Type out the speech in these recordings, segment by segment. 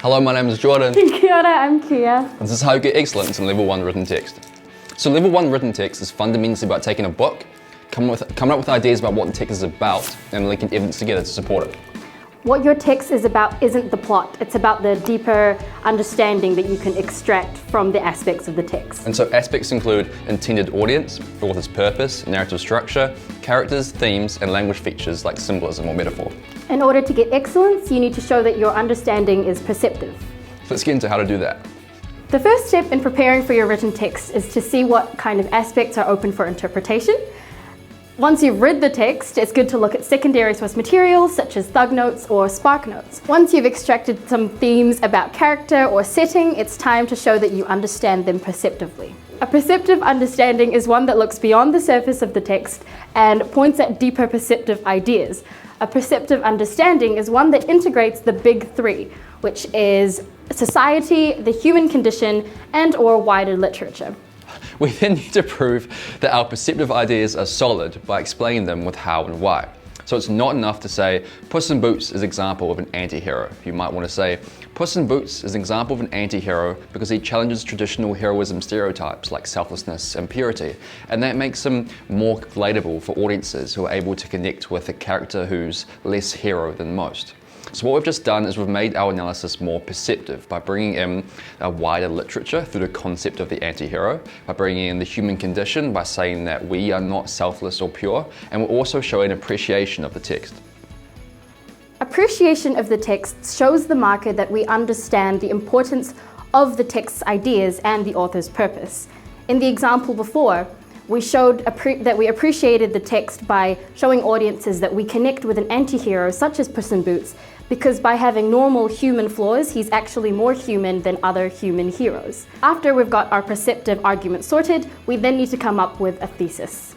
Hello, my name is Jordan. Kia ora, I'm Kia. This is how you get excellence in Level 1 written text. So Level 1 written text is fundamentally about taking a book, coming up with ideas about what the text is about, and linking evidence together to support it. What your text is about isn't the plot, it's about the deeper understanding that you can extract from the aspects of the text. And so aspects include intended audience, author's purpose, narrative structure, characters, themes, and language features like symbolism or metaphor. In order to get excellence, you need to show that your understanding is perceptive. So let's get into how to do that. The first step in preparing for your written text is to see what kind of aspects are open for interpretation. Once you've read the text, it's good to look at secondary source materials such as thug notes or spark notes. Once you've extracted some themes about character or setting, it's time to show that you understand them perceptively. A perceptive understanding is one that looks beyond the surface of the text and points at deeper perceptive ideas. A perceptive understanding is one that integrates the big three, which is society, the human condition, and/or wider literature. We then need to prove that our perceptive ideas are solid by explaining them with how and why. So it's not enough to say, Puss in Boots is an example of an anti-hero. You might want to say, Puss in Boots is an example of an anti-hero because he challenges traditional heroism stereotypes like selflessness and purity. And that makes him more relatable for audiences who are able to connect with a character who's less hero than most. So what we've just done is we've made our analysis more perceptive by bringing in a wider literature through the concept of the anti-hero, by bringing in the human condition by saying that we are not selfless or pure, and we're also showing appreciation of the text. Appreciation of the text shows the marker that we understand the importance of the text's ideas and the author's purpose. In the example before, we showed that we appreciated the text by showing audiences that we connect with an anti-hero such as Puss in Boots, because by having normal human flaws, he's actually more human than other human heroes. After we've got our perceptive argument sorted, we then need to come up with a thesis.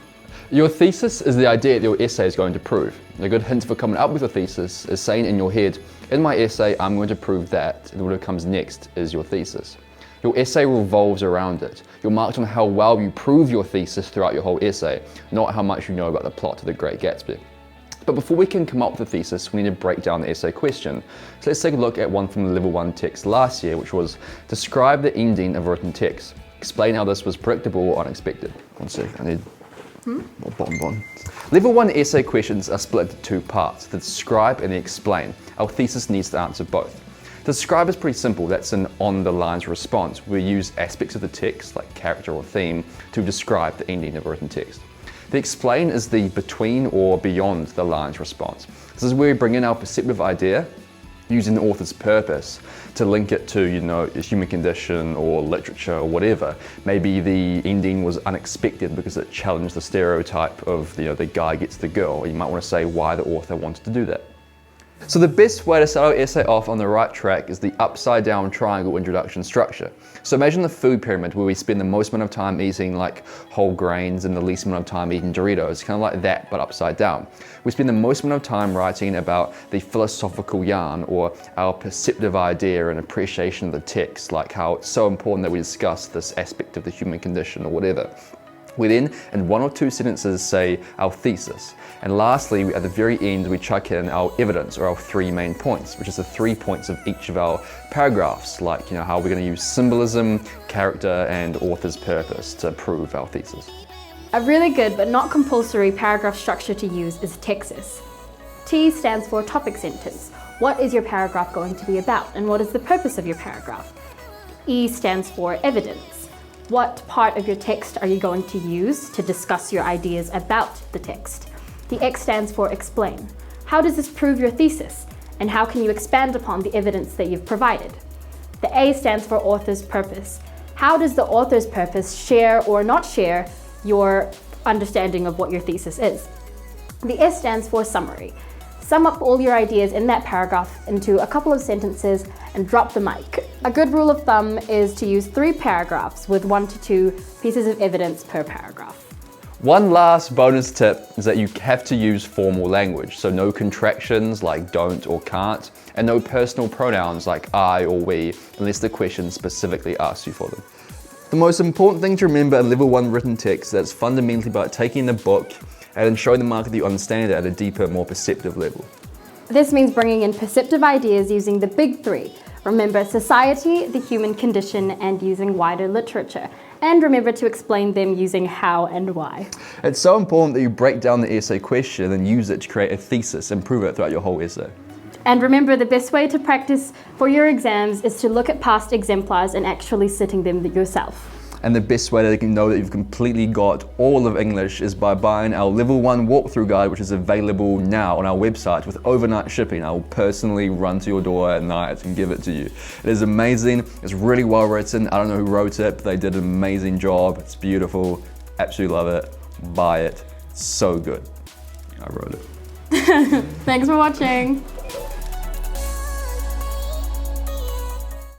Your thesis is the idea that your essay is going to prove. A good hint for coming up with a thesis is saying in your head, in my essay, I'm going to prove that, and what comes next is your thesis. Your essay revolves around it. You're marked on how well you prove your thesis throughout your whole essay, not how much you know about the plot of The Great Gatsby. But before we can come up with a thesis, we need to break down the essay question. So let's take a look at one from the Level 1 text last year, which was, describe the ending of a written text. Explain how this was predictable or unexpected. One sec, I need more bottom. Level 1 essay questions are split into two parts, the describe and the explain. Our thesis needs to answer both. The describe is pretty simple, that's an on-the-lines response. We use aspects of the text, like character or theme, to describe the ending of a written text. The explain is the between or beyond the lines response. This is where we bring in our perceptive idea, using the author's purpose to link it to, a human condition or literature or whatever. Maybe the ending was unexpected because it challenged the stereotype of, the guy gets the girl. You might want to say why the author wanted to do that. So the best way to start our essay off on the right track is the upside down triangle introduction structure. So imagine the food pyramid where we spend the most amount of time eating like whole grains and the least amount of time eating Doritos, kind of like that but upside down. We spend the most amount of time writing about the philosophical yarn or our perceptive idea and appreciation of the text, like how it's so important that we discuss this aspect of the human condition or whatever. We then, in one or two sentences, say our thesis. And lastly, at the very end, we chuck in our evidence or our three main points, which is the 3 points of each of our paragraphs, like how we're going to use symbolism, character, and author's purpose to prove our thesis. A really good but not compulsory paragraph structure to use is Texas. T stands for topic sentence. What is your paragraph going to be about, and what is the purpose of your paragraph? E stands for evidence. What part of your text are you going to use to discuss your ideas about the text? The X stands for explain. How does this prove your thesis? And how can you expand upon the evidence that you've provided? The A stands for author's purpose. How does the author's purpose share or not share your understanding of what your thesis is? The S stands for summary. Sum up all your ideas in that paragraph into a couple of sentences and drop the mic. A good rule of thumb is to use 3 paragraphs with 1 to 2 pieces of evidence per paragraph. One last bonus tip is that you have to use formal language, so no contractions like don't or can't, and no personal pronouns like I or we, unless the question specifically asks you for them. The most important thing to remember in Level 1 written text is that it's fundamentally about taking the book and then showing the market that you understand it at a deeper, more perceptive level. This means bringing in perceptive ideas using the big 3, Remember society, the human condition, and using wider literature. And remember to explain them using how and why. It's so important that you break down the essay question and then use it to create a thesis and prove it throughout your whole essay. And remember, the best way to practice for your exams is to look at past exemplars and actually sitting them yourself. And the best way that you can know that you've completely got all of English is by buying our Level 1 walkthrough guide, which is available now on our website with overnight shipping. I will personally run to your door at night and give it to you. It is amazing. It's really well written. I don't know who wrote it, but they did an amazing job. It's beautiful. Absolutely love it. Buy it. So good. I wrote it. Thanks for watching.